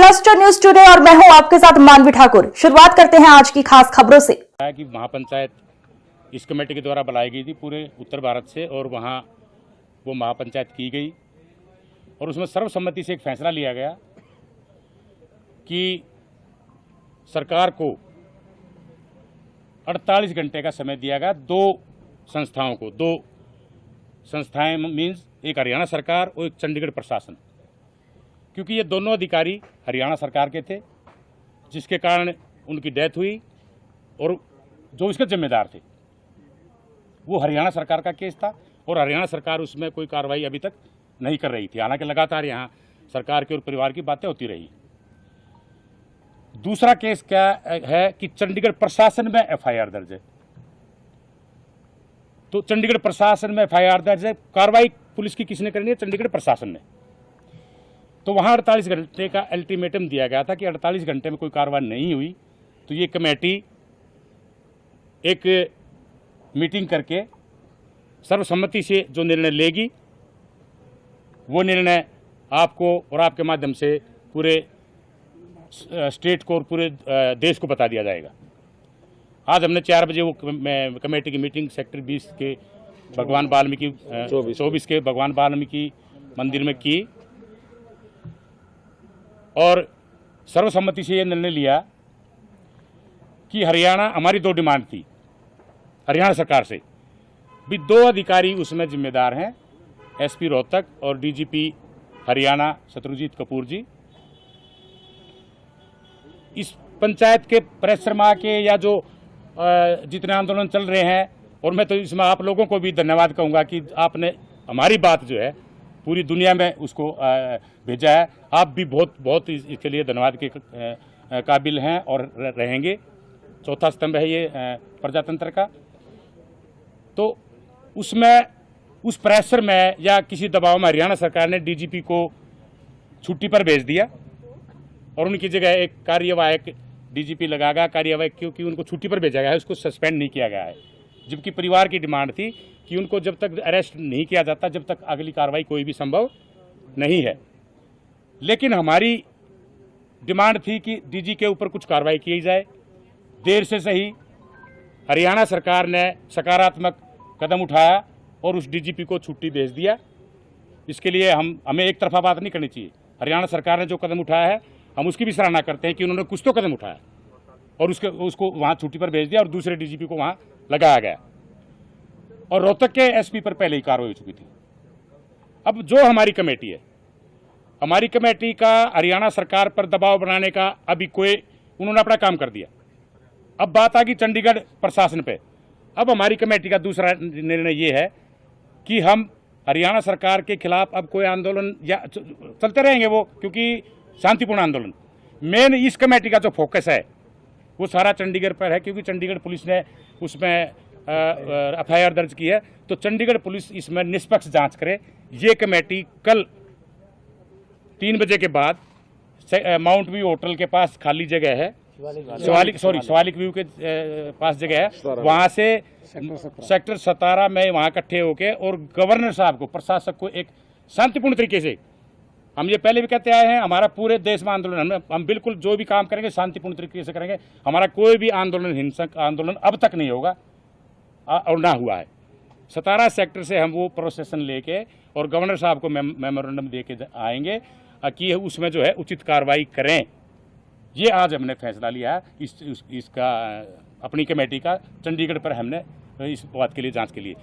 Cluster news today और मैं हूं आपके साथ मानवी ठाकुर। शुरुआत करते हैं आज की खास खबरों से। कि महापंचायत इस कमेटी के द्वारा बुलाई गई थी पूरे उत्तर भारत से और वहाँ वो महापंचायत की गई और उसमें सर्वसम्मति से एक फैसला लिया गया कि सरकार को 48 घंटे का समय दिया गया। दो संस्थाएं मीन्स एक हरियाणा सरकार और एक चंडीगढ़ प्रशासन, क्योंकि ये दोनों अधिकारी हरियाणा सरकार के थे जिसके कारण उनकी डेथ हुई और जो इसके जिम्मेदार थे वो हरियाणा सरकार का केस था और हरियाणा सरकार उसमें कोई कार्रवाई अभी तक नहीं कर रही थी। हालांकि लगातार यहाँ सरकार के और परिवार की बातें होती रही। दूसरा केस क्या है कि चंडीगढ़ प्रशासन में एफआईआर दर्ज है। तो चंडीगढ़ प्रशासन में एफआईआर दर्ज है, कार्रवाई पुलिस की किसने करनी है? चंडीगढ़ प्रशासन ने। तो वहाँ 48 घंटे का अल्टीमेटम दिया गया था कि 48 घंटे में कोई कार्रवाई नहीं हुई तो ये कमेटी एक मीटिंग करके सर्वसम्मति से जो निर्णय लेगी वो निर्णय आपको और आपके माध्यम से पूरे स्टेट को और पूरे देश को बता दिया जाएगा। आज हमने 4 बजे वो कमेटी की मीटिंग सेक्टर 20 के भगवान वाल्मीकि 24 के भगवान वाल्मीकि मंदिर में की और सर्वसम्मति से ये निर्णय लिया कि हरियाणा, हमारी 2 डिमांड थी हरियाणा सरकार से भी। 2 अधिकारी उसमें जिम्मेदार हैं, एसपी रोहतक और डीजीपी हरियाणा शत्रुजीत कपूर जी। इस पंचायत के परिश्रमा के या जो जितने आंदोलन चल रहे हैं, और मैं तो इसमें आप लोगों को भी धन्यवाद कहूँगा कि आपने हमारी बात जो है पूरी दुनिया में उसको भेजा है। आप भी बहुत इसके लिए धन्यवाद के काबिल हैं और रहेंगे। चौथा स्तंभ है ये प्रजातंत्र का। तो उसमें उस प्रेशर में या किसी दबाव में हरियाणा सरकार ने डीजीपी को छुट्टी पर भेज दिया और उनकी जगह एक कार्यवाहक डीजीपी लगागा। कार्यवाहक क्योंकि उनको छुट्टी पर भेजा गया है, उसको सस्पेंड नहीं किया गया है, जबकि परिवार की डिमांड थी कि उनको जब तक अरेस्ट नहीं किया जाता जब तक अगली कार्रवाई कोई भी संभव नहीं है। लेकिन हमारी डिमांड थी कि डीजी के ऊपर कुछ कार्रवाई की जाए। देर से सही हरियाणा सरकार ने सकारात्मक कदम उठाया और उस डीजीपी को छुट्टी भेज दिया। इसके लिए हमें एक तरफा बात नहीं करनी चाहिए। हरियाणा सरकार ने जो कदम उठाया है हम उसकी भी सराहना करते हैं कि उन्होंने कुछ तो कदम उठाया और उसको वहाँ छुट्टी पर भेज दिया और दूसरे डीजीपी को वहाँ लगाया गया। और रोहतक के एसपी पर पहले ही कार्रवाई हो चुकी थी। अब जो हमारी कमेटी है, हमारी कमेटी का हरियाणा सरकार पर दबाव बनाने का अभी उन्होंने अपना काम कर दिया। अब बात आ गई चंडीगढ़ प्रशासन पे। अब हमारी कमेटी का दूसरा निर्णय ये है कि हम हरियाणा सरकार के खिलाफ अब कोई आंदोलन या चलते रहेंगे वो, क्योंकि शांतिपूर्ण आंदोलन। मेन इस कमेटी का जो फोकस है वो सारा चंडीगढ़ पर है, क्योंकि चंडीगढ़ पुलिस ने उसमें एफआईआर दर्ज की है। तो चंडीगढ़ पुलिस इसमें निष्पक्ष जांच करे। ये कमेटी कल 3 बजे के बाद माउंट व्यू होटल के पास खाली जगह है, शिवालिक व्यू के पास जगह है, वहाँ से सेक्टर 17 में वहाँ इकट्ठे होके और गवर्नर साहब को, प्रशासक को एक शांतिपूर्ण तरीके से, हम ये पहले भी कहते आए हैं, हमारा पूरे देश में आंदोलन, हम बिल्कुल जो भी काम करेंगे शांतिपूर्ण तरीके से करेंगे। हमारा कोई भी आंदोलन, हिंसक आंदोलन अब तक नहीं होगा और ना हुआ है। 17 सेक्टर से हम वो प्रोसेसन लेके और गवर्नर साहब को मेमोरेंडम दे के आएंगे कि उसमें जो है उचित कार्रवाई करें। ये आज हमने फैसला लिया है इसका अपनी कमेटी का चंडीगढ़ पर हमने इस बात के लिए जांच के लिए।